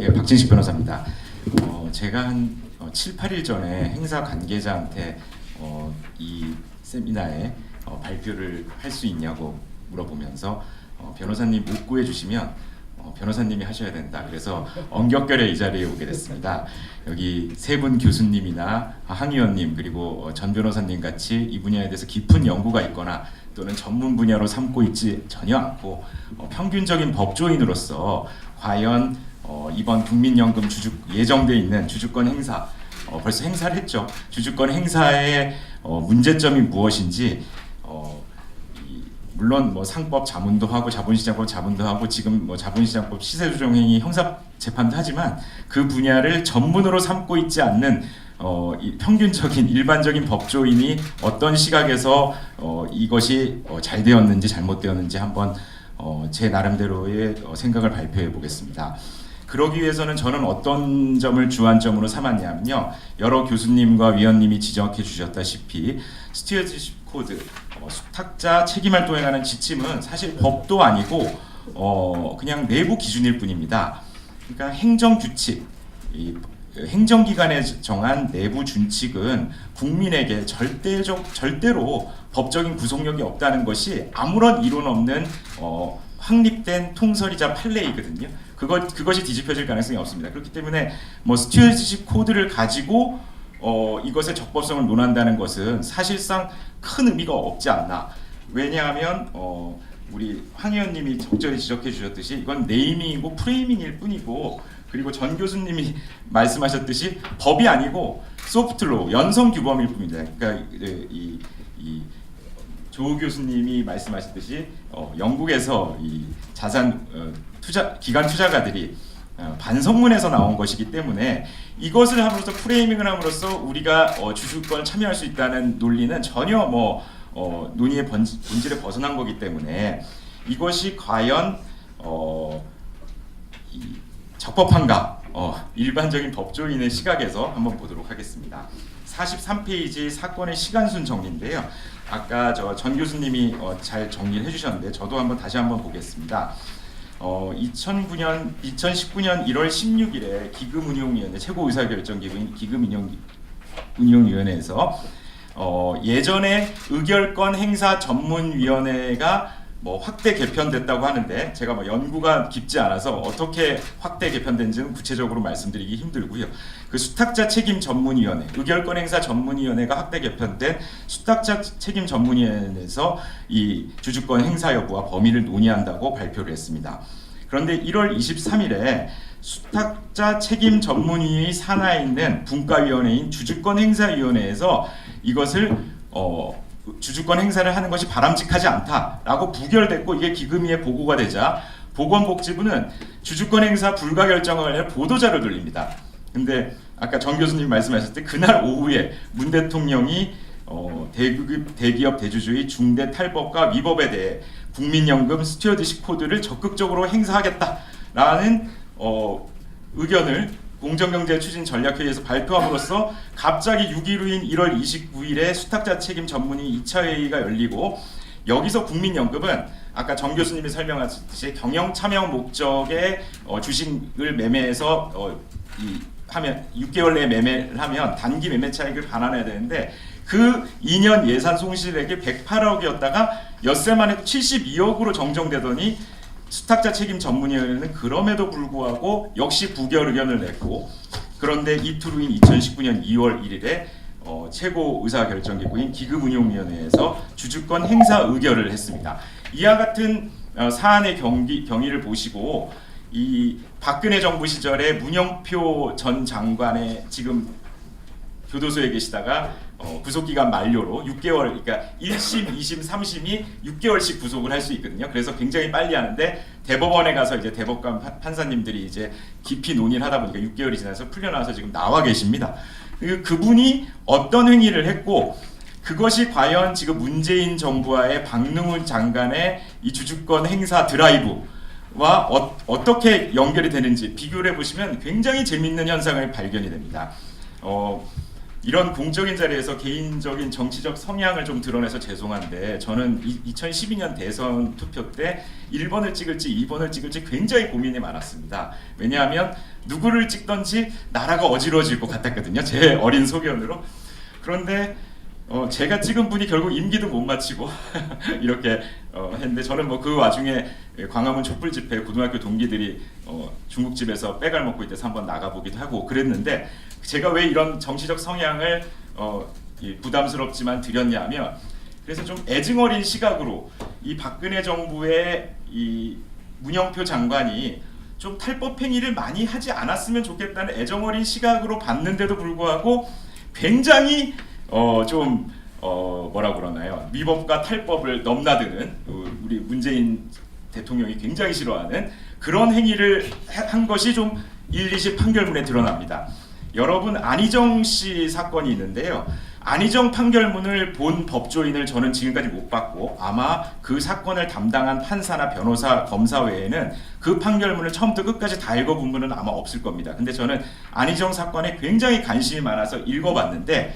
예, 박진식 변호사입니다. 제가 한 7, 8일 전에 행사 관계자한테 이 세미나에 발표를 할 수 있냐고 물어보면서 변호사님 못 구해주시면 변호사님이 하셔야 된다. 그래서 엄격결에 이 자리에 오게 됐습니다. 여기 세 분 교수님이나 황 의원님 그리고 전 변호사님 같이 이 분야에 대해서 깊은 연구가 있거나 또는 전문 분야로 삼고 있지 전혀 않고 평균적인 법조인으로서 과연 이번 국민연금 예정돼 있는 주주권 행사 벌써 행사를 했죠. 주주권 행사의 문제점이 무엇인지 물론 뭐 상법 자문도 하고 자본시장법 자문도 하고 지금 뭐 자본시장법 시세조정행위 형사 재판도 하지만 그 분야를 전문으로 삼고 있지 않는 평균적인 일반적인 법조인이 어떤 시각에서 이것이 잘 되었는지 잘못되었는지 한번 제 나름대로의 생각을 발표해 보겠습니다. 그러기 위해서는 저는 어떤 점을 주안점으로 삼았냐면요. 여러 교수님과 위원님이 지적해 주셨다시피 스튜어드십 코드, 수탁자 책임을 도행하는 지침은 사실 법도 아니고 그냥 내부 기준일 뿐입니다. 그러니까 행정규칙, 행정기관에 정한 내부 준칙은 국민에게 절대로 법적인 구속력이 없다는 것이 아무런 이론 없는 확립된 통설이자 판례이거든요. 그것이 뒤집혀질 가능성이 없습니다. 그렇기 때문에 뭐 스튜어드십 코드를 가지고 이것의 적법성을 논한다는 것은 사실상 큰 의미가 없지 않나. 왜냐하면 우리 황 의원님이 적절히 지적해 주셨듯이 이건 네이밍이고 프레이밍일 뿐이고, 그리고 전 교수님이 말씀하셨듯이 법이 아니고 소프트로 연성 규범일 뿐입니다. 그러니까 조 교수님이 말씀하셨듯이 영국에서 이 자산 기관 투자가들이 반성문에서 나온 것이기 때문에 이것을 함으로써 프레이밍을 함으로써 우리가 주주권 참여할 수 있다는 논리는 전혀 논의의 본질에 벗어난 거기 때문에 이것이 과연 적법한가 일반적인 법조인의 시각에서 한번 보도록 하겠습니다. 43페이지 사건의 시간순 정리인데요. 아까 전 교수님이 잘 정리를 해주셨는데 저도 다시 한번 보겠습니다. 2019년 1월 16일에 기금운용위원회 최고의사결정기구인 기금운용위원회에서 예전에 의결권 행사 전문위원회가 확대 개편됐다고 하는데 제가 연구가 깊지 않아서 어떻게 확대 개편된지는 구체적으로 말씀드리기 힘들고요. 그 수탁자 책임 전문위원회, 의결권 행사 전문위원회가 확대 개편된 수탁자 책임 전문위원회에서 이 주주권 행사 여부와 범위를 논의한다고 발표를 했습니다. 그런데 1월 23일에 수탁자 책임 전문위의 산하에 있는 분과위원회인 주주권 행사위원회에서 이것을 주주권 행사를 하는 것이 바람직하지 않다라고 부결됐고, 이게 기금위에 보고가 되자 보건복지부는 주주권 행사 불가 결정을 관련 보도자를 돌립니다. 근데 아까 정 교수님 말씀하셨을 때 그날 오후에 문 대통령이 대기업 대주주의 중대 탈법과 위법에 대해 국민연금 스튜어드십 코드를 적극적으로 행사하겠다라는 의견을 공정경제 추진 전략회의에서 발표함으로써 갑자기 6일 후인 1월 29일에 수탁자 책임 전문위 2차 회의가 열리고, 여기서 국민연금은 아까 정 교수님이 설명하셨듯이 경영 참여 목적의 주식을 매매해서 하면 6개월 내에 매매를 하면 단기 매매 차익을 반환해야 되는데, 그 2년 예산 손실액이 108억이었다가 엿새 만에 72억으로 정정되더니 수탁자 책임 전문위원회는 그럼에도 불구하고 역시 부결 의견을 냈고, 그런데 이틀 후인 2019년 2월 1일에 최고 의사결정기구인 기금운용위원회에서 주주권 행사 의결을 했습니다. 이와 같은 사안의 경위를 보시고 이 박근혜 정부 시절에 문영표 전 장관의 지금 교도소에 계시다가 구속기간 만료로 6개월, 그러니까 1심, 2심, 3심이 6개월씩 구속을 할 수 있거든요. 그래서 굉장히 빨리 하는데 대법원에 가서 이제 대법관 판사님들이 이제 깊이 논의를 하다 보니까 6개월이 지나서 풀려나와서 지금 나와 계십니다. 그분이 어떤 행위를 했고, 그것이 과연 지금 문재인 정부와의 박능훈 장관의 이 주주권 행사 드라이브와 어떻게 연결이 되는지 비교를 해보시면 굉장히 재밌는 현상을 발견이 됩니다. 이런 공적인 자리에서 개인적인 정치적 성향을 좀 드러내서 죄송한데 저는 2012년 대선 투표 때 1번을 찍을지 2번을 찍을지 굉장히 고민이 많았습니다. 왜냐하면 누구를 찍던지 나라가 어지러워질 것 같았거든요. 제 어린 소견으로. 그런데 제가 찍은 분이 결국 임기도 못 마치고 이렇게 했는데 저는 뭐 그 와중에 광화문 촛불 집회 고등학교 동기들이 중국집에서 빼갈 먹고 있대서 한번 나가보기도 하고 그랬는데 제가 왜 이런 정치적 성향을 부담스럽지만 드렸냐면 그래서 좀 애증어린 시각으로 이 박근혜 정부의 이 문영표 장관이 좀 탈법 행위를 많이 하지 않았으면 좋겠다는 애정어린 시각으로 봤는데도 불구하고 굉장히 뭐라 그러나요? 위법과 탈법을 넘나드는 우리 문재인 대통령이 굉장히 싫어하는 그런 행위를 한 것이 좀 1, 2심 판결문에 드러납니다. 여러분 안희정 씨 사건이 있는데요. 안희정 판결문을 본 법조인을 저는 지금까지 못 봤고 아마 그 사건을 담당한 판사나 변호사, 검사 외에는 그 판결문을 처음부터 끝까지 다 읽어본 분은 아마 없을 겁니다. 근데 저는 안희정 사건에 굉장히 관심이 많아서 읽어봤는데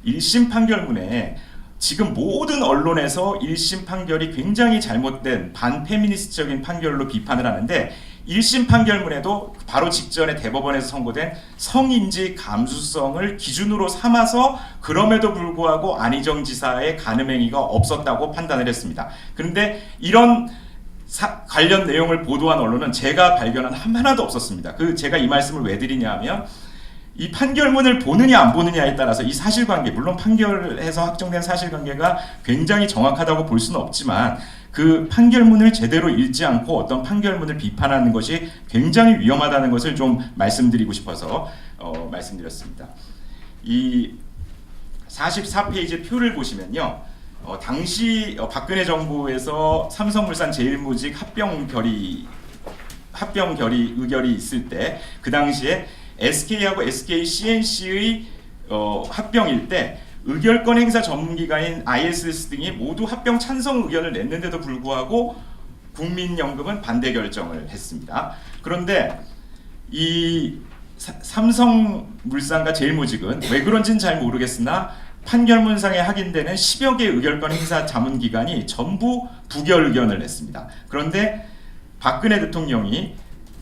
1심 판결문에 지금 모든 언론에서 1심 판결이 굉장히 잘못된 반페미니스트적인 판결로 비판을 하는데 1심 판결문에도 바로 직전에 대법원에서 선고된 성인지 감수성을 기준으로 삼아서 그럼에도 불구하고 안희정 지사의 간음행위가 없었다고 판단을 했습니다. 그런데 이런 관련 내용을 보도한 언론은 제가 발견한 하나도 없었습니다. 제가 이 말씀을 왜 드리냐면 이 판결문을 보느냐 안 보느냐에 따라서 이 사실관계, 물론 판결에서 확정된 사실관계가 굉장히 정확하다고 볼 수는 없지만 그 판결문을 제대로 읽지 않고 어떤 판결문을 비판하는 것이 굉장히 위험하다는 것을 좀 말씀드리고 싶어서 말씀드렸습니다. 이 44페이지 표를 보시면요. 당시 박근혜 정부에서 삼성물산 제일모직 합병 결의 의결이 있을 때 그 당시에 SK하고 SK CNC의 합병일 때 의결권 행사 전문기관인 ISS 등이 모두 합병 찬성 의견을 냈는데도 불구하고 국민연금은 반대 결정을 했습니다. 그런데 이 삼성물산과 제일모직은 왜 그런지는 잘 모르겠으나 판결문상에 확인되는 10여 개의 의결권 행사 자문기관이 전부 부결 의견을 냈습니다. 그런데 박근혜 대통령이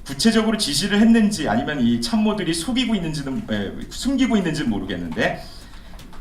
구체적으로 지시를 했는지 아니면 이 참모들이 숨기고 있는지는 모르겠는데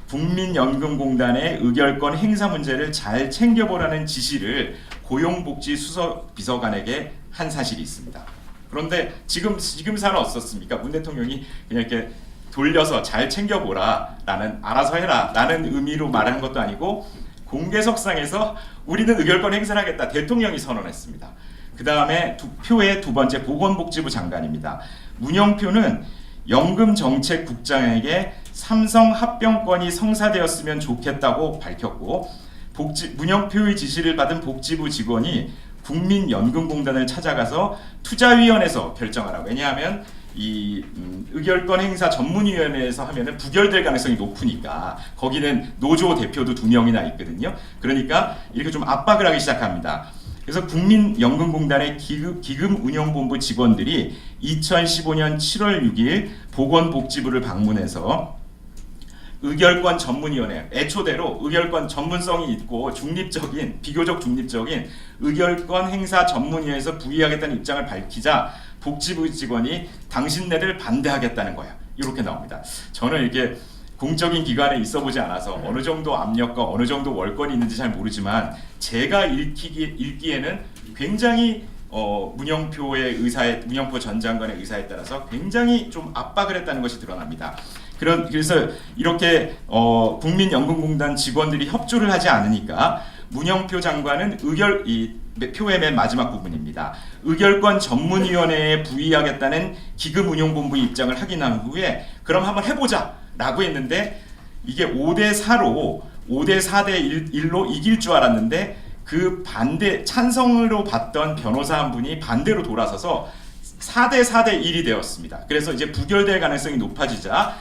국민연금공단의 의결권 행사 문제를 잘 챙겨보라는 지시를 고용복지 수석비서관에게 한 사실이 있습니다. 그런데 지금 사는 어떻습니까? 문 대통령이 그냥 이렇게 돌려서 잘 챙겨보라 라는 알아서 해라 라는 의미로 말한 것도 아니고 공개석상에서 우리는 의결권 행사를 하겠다 대통령이 선언했습니다. 그 다음에 표의 두 번째 보건복지부 장관입니다. 문영표는 연금정책국장에게 삼성 합병권이 성사되었으면 좋겠다고 밝혔고 문영표의 지시를 받은 복지부 직원이 국민연금공단을 찾아가서 투자위원회에서 결정하라. 왜냐하면 이 의결권 행사 전문위원회에서 하면은 부결될 가능성이 높으니까 거기는 노조 대표도 2명이나 있거든요. 그러니까 이렇게 좀 압박을 하기 시작합니다. 그래서 국민연금공단의 기금운용본부 직원들이 2015년 7월 6일 보건복지부를 방문해서 의결권 전문위원회, 애초대로 의결권 전문성이 있고 비교적 중립적인 의결권 행사 전문위원회에서 부의하겠다는 입장을 밝히자 복지부 직원이 당신네들 반대하겠다는 거야. 이렇게 나옵니다. 저는 이렇게 공적인 기관에 있어보지 않아서 어느 정도 압력과 어느 정도 월권이 있는지 잘 모르지만 제가 읽기에는 굉장히 문영표 전 장관의 의사에 따라서 굉장히 좀 압박을 했다는 것이 드러납니다. 그래서 이렇게 국민연금공단 직원들이 협조를 하지 않으니까 문영표 장관은 표의 맨 마지막 부분입니다. 의결권 전문위원회에 부의하겠다는 기금운용본부 입장을 확인한 후에 그럼 한번 해보자 라고 했는데 이게 5대4로 5대4대1로 이길 줄 알았는데 그 찬성으로 봤던 변호사 한 분이 반대로 돌아서서 4대4대1이 되었습니다. 그래서 이제 부결될 가능성이 높아지자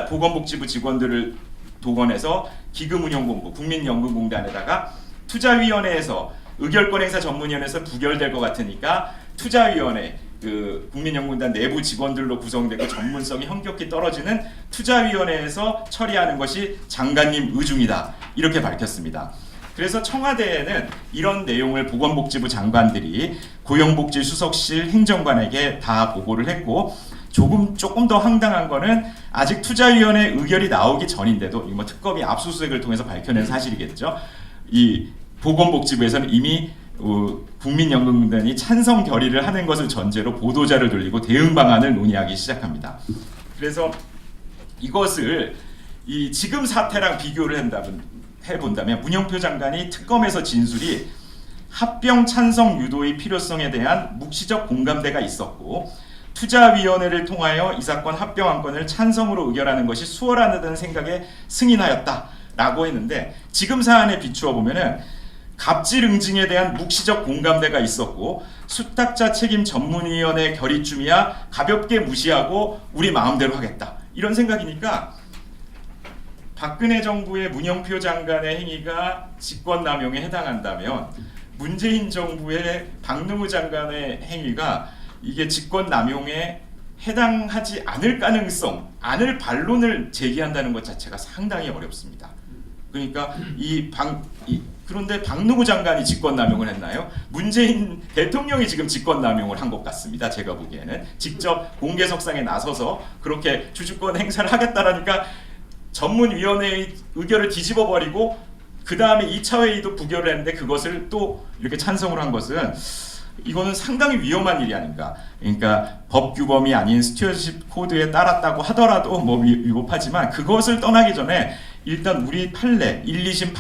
보건복지부 직원들을 동원해서 기금운용본부 국민연금공단에다가 투자위원회에서 의결권 행사 전문위원회에서 부결될 것 같으니까 투자위원회 그 국민연금공단 내부 직원들로 구성되고 전문성이 현격히 떨어지는 투자위원회에서 처리하는 것이 장관님 의중이다 이렇게 밝혔습니다. 그래서 청와대에는 이런 내용을 보건복지부 장관들이 고용복지수석실 행정관에게 다 보고를 했고, 조금 더 황당한 거는 아직 투자위원회 의결이 나오기 전인데도 뭐 특검이 압수수색을 통해서 밝혀낸 사실이겠죠. 이 보건복지부에서는 이미 국민연금공단이 찬성 결의를 하는 것을 전제로 보도자를 돌리고 대응 방안을 논의하기 시작합니다. 그래서 이것을 이 지금 사태랑 비교를 해본다면 문영표 장관이 특검에서 진술이 합병 찬성 유도의 필요성에 대한 묵시적 공감대가 있었고, 투자위원회를 통하여 이 사건 합병 안건을 찬성으로 의결하는 것이 수월하다는 생각에 승인하였다라고 했는데, 지금 사안에 비추어 보면은 갑질 응징에 대한 묵시적 공감대가 있었고, 수탁자 책임 전문위원회 결의쯤이야 가볍게 무시하고 우리 마음대로 하겠다 이런 생각이니까, 박근혜 정부의 문영표 장관의 행위가 직권남용에 해당한다면 문재인 정부의 박능우 장관의 행위가 이게 직권남용에 해당하지 않을 가능성, 않을 반론을 제기한다는 것 자체가 상당히 어렵습니다. 그러니까 그런데 박능우 장관이 직권남용을 했나요? 문재인 대통령이 지금 직권남용을 한 것 같습니다. 제가 보기에는 직접 공개석상에 나서서 그렇게 주주권 행사를 하겠다라니까 전문위원회의 의결을 뒤집어버리고 그 다음에 2차 회의도 부결을 했는데 그것을 또 이렇게 찬성을 한 것은, 이거는 상당히 위험한 일이 아닌가. 그러니까 법 규범이 아닌 스튜어드십 코드에 따랐다고 하더라도 뭐 위법하지만, 그것을 떠나기 전에 일단 우리 판례 1, 2심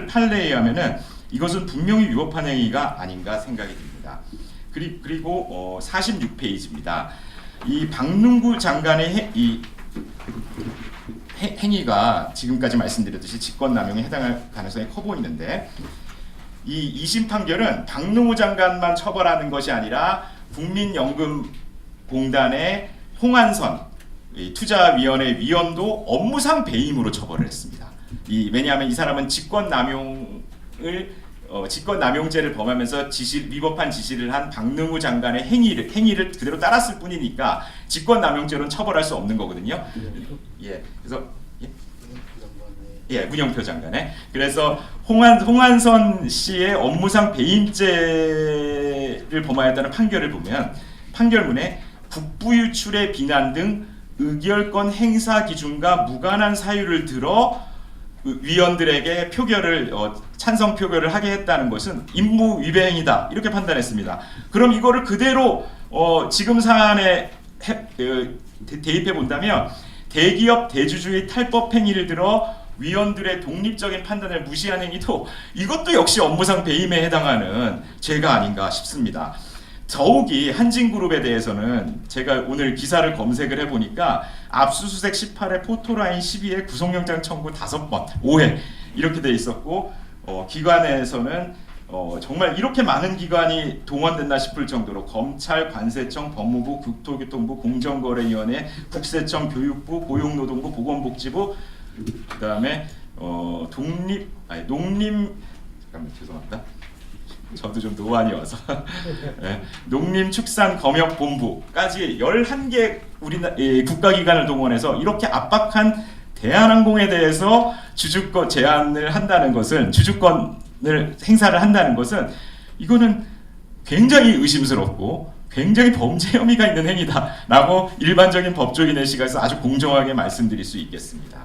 판례에 의하면은 이것은 분명히 위법한 행위가 아닌가 생각이 듭니다. 그리고 46페이지입니다. 이 박능구 장관의 행위가 지금까지 말씀드렸듯이 직권남용에 해당할 가능성이 커 보이는데, 이 2심 판결은 박능우 장관만 처벌하는 것이 아니라 국민연금공단의 홍한선 투자위원회 위원도 업무상 배임으로 처벌을 했습니다. 왜냐하면 이 사람은 직권남용죄를 범하면서 위법한 지시를 한 박능우 장관의 행위를 그대로 따랐을 뿐이니까 직권남용죄로는 처벌할 수 없는 거거든요. 그래서 문영표 장관의. 그래서 홍한선 씨의 업무상 배임죄를 범하였다는 판결을 보면, 판결문에 국부 유출의 비난 등 의결권 행사 기준과 무관한 사유를 들어 위원들에게 찬성 표결을 하게 했다는 것은 임무 위배 행위다 이렇게 판단했습니다. 그럼 이거를 그대로 지금 사안에 대입해 본다면, 대기업 대주주의 탈법 행위를 들어 위원들의 독립적인 판단을 무시한 행위도 이것도 역시 업무상 배임에 해당하는 죄가 아닌가 싶습니다. 더욱이 한진그룹에 대해서는 제가 오늘 기사를 검색을 해보니까 압수수색 18회, 포토라인 12회, 구속영장 청구 5번, 5회 이렇게 돼 있었고, 기관에서는 정말 이렇게 많은 기관이 동원됐나 싶을 정도로 검찰, 관세청, 법무부, 국토교통부, 공정거래위원회, 국세청, 교육부, 고용노동부, 보건복지부, 그다음에 죄송합니다. 저도 좀 노안이 와서 농림축산검역본부까지 11개 국가기관을 동원해서 이렇게 압박한 대한항공에 대해서 주주권 제한을 한다는 것은, 주주권을 행사를 한다는 것은, 이거는 굉장히 의심스럽고 굉장히 범죄 혐의가 있는 행위다라고 일반적인 법조인의 시각에서 아주 공정하게 말씀드릴 수 있겠습니다.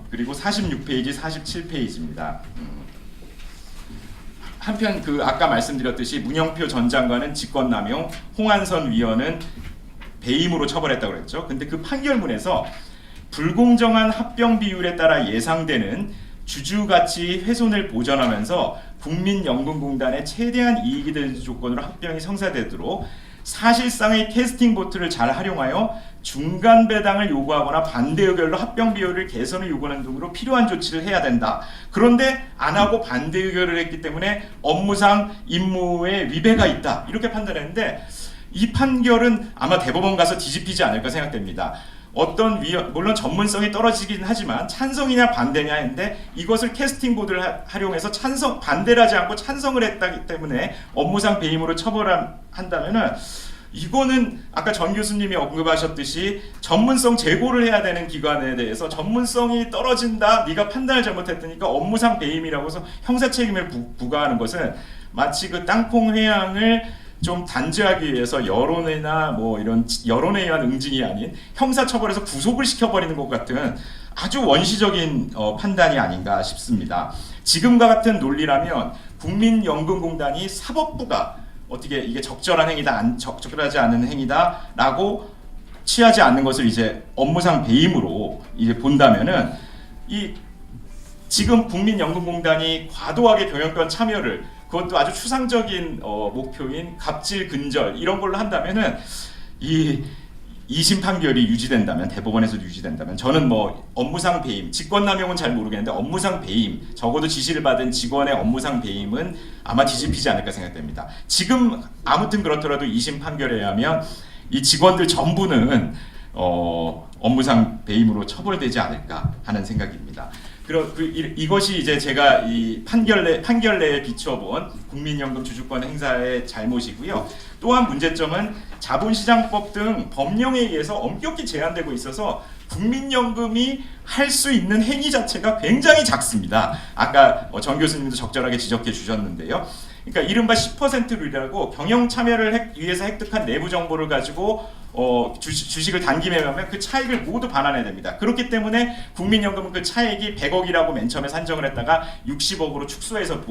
그리고 46페이지, 47페이지입니다. 한편 아까 말씀드렸듯이 문영표 전 장관은 직권남용, 홍한선 위원은 배임으로 처벌했다고 그랬죠. 근데 그 판결문에서 불공정한 합병 비율에 따라 예상되는 주주가치 훼손을 보전하면서 국민연금공단에 최대한 이익이 되는 조건으로 합병이 성사되도록 사실상의 캐스팅 보트를 잘 활용하여 중간 배당을 요구하거나 반대 의결로 합병 비율을 개선을 요구하는 등으로 필요한 조치를 해야 된다. 그런데 안 하고 반대 의결을 했기 때문에 업무상 임무에 위배가 있다. 이렇게 판단했는데, 이 판결은 아마 대법원 가서 뒤집히지 않을까 생각됩니다. 물론 전문성이 떨어지긴 하지만 찬성이냐 반대냐 했는데, 이것을 캐스팅 보드를 활용해서 반대를 하지 않고 찬성을 했기 때문에 업무상 배임으로 처벌한다면은 이거는 아까 전 교수님이 언급하셨듯이 전문성 제고를 해야 되는 기관에 대해서 전문성이 떨어진다, 네가 판단을 잘못했으니까 업무상 배임이라고 해서 형사 책임을 부과하는 것은 마치 그 땅콩 회항을 좀 단죄하기 위해서 여론이나 뭐 이런 여론에 의한 응징이 아닌 형사 처벌에서 구속을 시켜버리는 것 같은 아주 원시적인 판단이 아닌가 싶습니다. 지금과 같은 논리라면 국민연금공단이 사법부가 어떻게 이게 적절한 행위다, 적절하지 않은 행위다라고 취하지 않는 것을 이제 업무상 배임으로 이제 본다면은 이 지금 국민연금공단이 과도하게 경영권 참여를 그것도 아주 추상적인 목표인 갑질 근절 이런 걸로 한다면은 이 2심 판결이 유지된다면, 대법원에서도 유지된다면 저는 뭐 업무상 배임, 직권남용은 잘 모르겠는데 업무상 배임, 적어도 지시를 받은 직원의 업무상 배임은 아마 뒤집히지 않을까 생각됩니다. 지금 아무튼 그렇더라도 2심 판결에 의하면 이 직원들 전부는 업무상 배임으로 처벌되지 않을까 하는 생각입니다. 이것이 이제 제가 이 판결내에 비춰본 국민연금 주주권 행사의 잘못이고요. 또한 문제점은 자본시장법 등 법령에 의해서 엄격히 제한되고 있어서 국민연금이 할 수 있는 행위 자체가 굉장히 작습니다. 아까 전 교수님도 적절하게 지적해 주셨는데요. 그러니까 이른바 10% 룰이라고 경영 참여를 위해서 획득한 내부 정보를 가지고 주식을 단기 매매하면 그 차익을 모두 반환해야 됩니다. 그렇기 때문에 국민연금은 그 차익이 100억이라고 맨 처음에 산정을 했다가 60억으로 축소해서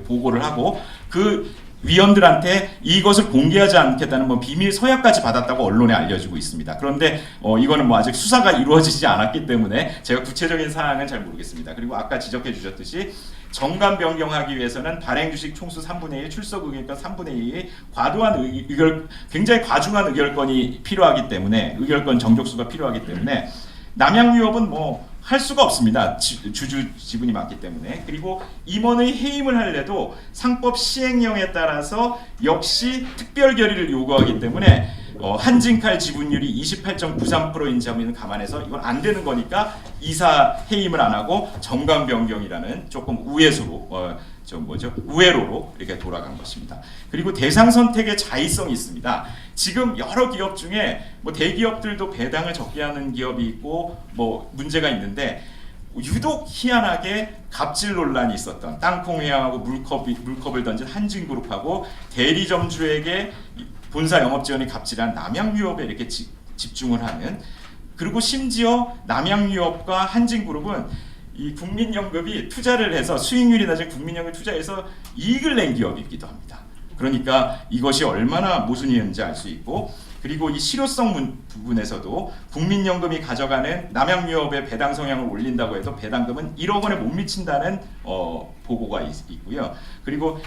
보고를 하고 그 위원들한테 이것을 공개하지 않겠다는 뭐 비밀 서약까지 받았다고 언론에 알려지고 있습니다. 그런데 이거는 뭐 아직 수사가 이루어지지 않았기 때문에 제가 구체적인 사항은 잘 모르겠습니다. 그리고 아까 지적해 주셨듯이 정관 변경하기 위해서는 발행 주식 총수 3분의 1, 출석 의결권 3분의 1이 과도한 굉장히 과중한 의결권이 필요하기 때문에 의결권 정족수가 필요하기 때문에 남양유업은 뭐 할 수가 없습니다. 주주 지분이 많기 때문에. 그리고 임원의 해임을 할래도 상법 시행령에 따라서 역시 특별 결의를 요구하기 때문에 한진칼 지분율이 28.93%인 점을 감안해서 이건 안 되는 거니까 이사 해임을 안 하고 정관 변경이라는 조금 우회수로 우회로로 이렇게 돌아간 것입니다. 그리고 대상 선택의 자의성이 있습니다. 지금 여러 기업 중에 뭐 대기업들도 배당을 적게 하는 기업이 있고 뭐 문제가 있는데 유독 희한하게 갑질 논란이 있었던 땅콩 회항하고 물컵을 던진 한진그룹하고 대리점주에게 본사 영업 지원이 갑질한 남양유업에 이렇게 집중을 하는, 그리고 심지어 남양유업과 한진그룹은 이 국민연금이 투자를 해서 수익률이 낮은 국민연금 투자해서 이익을 낸 기업이기도 합니다. 그러니까 이것이 얼마나 모순이었는지 알 수 있고, 그리고 이 실효성 부분에서도 국민연금이 가져가는 남양유업의 배당 성향을 올린다고 해도 배당금은 1억 원에 못 미친다는 보고가 있고요. 그리고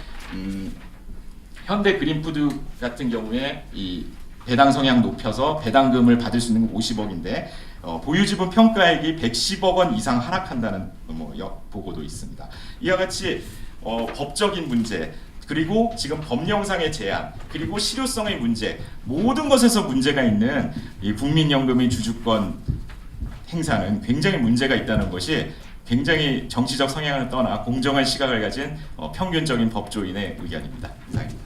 현대 그린푸드 같은 경우에 이 배당 성향 높여서 배당금을 받을 수 있는 건 50억인데 보유지분 평가액이 110억 원 이상 하락한다는 보고도 있습니다. 이와 같이 법적인 문제, 그리고 지금 법령상의 제한, 그리고 실효성의 문제, 모든 것에서 문제가 있는 이 국민연금의 주주권 행사는 굉장히 문제가 있다는 것이 굉장히 정치적 성향을 떠나 공정한 시각을 가진 평균적인 법조인의 의견입니다. 이상입니다.